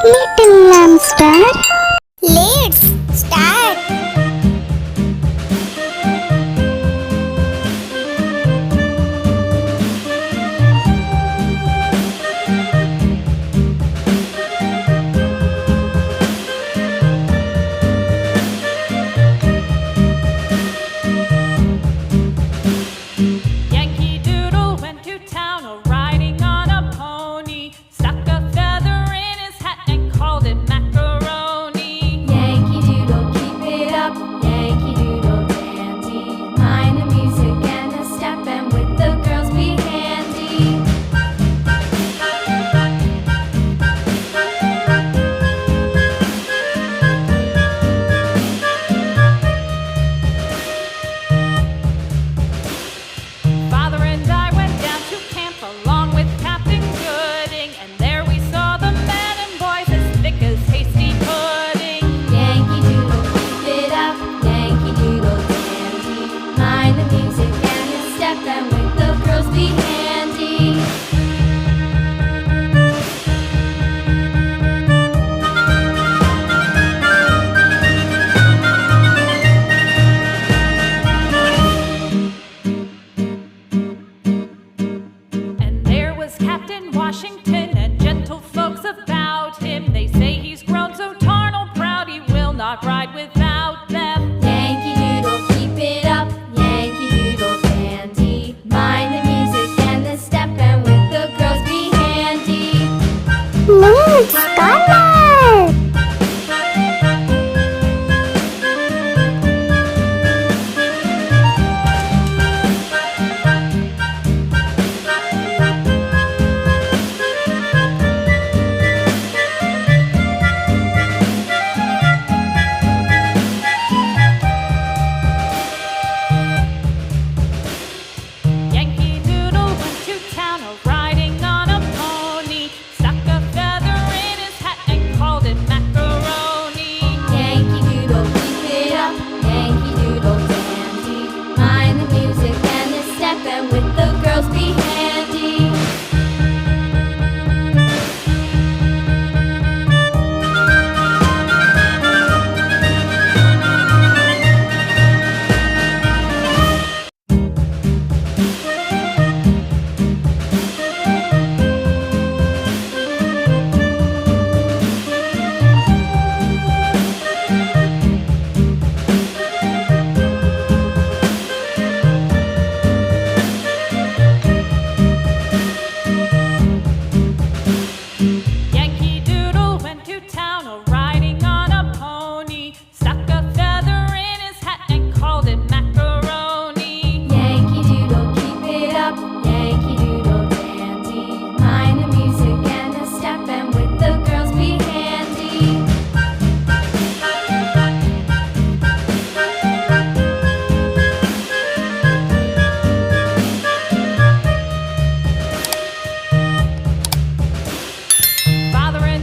Little Lamb Star. Let's start. Yankee Doodle went to town riding on a pony, stuck a feather in his hat and called it macaroni. Yankee Doodle, keep it up, Yankee Doodle dandy. Mind the music and the step, and with the girls be handy. Father and I went down to camp along with Captain Gooding, and there we saw the men and boys as thick as hasty pudding. Yankee Doodle, keep it up, Yankee Doodle dandy. Mind the music and the step, and with the girls be handy. And there was Captain Washington and gentle folks about him. They say he's grown so tarnal proud he will not ride without them. Yankee Doodle, keep it up, Yankee Doodle dandy. Mind the music and the step, and with the girls be handy. Let's color.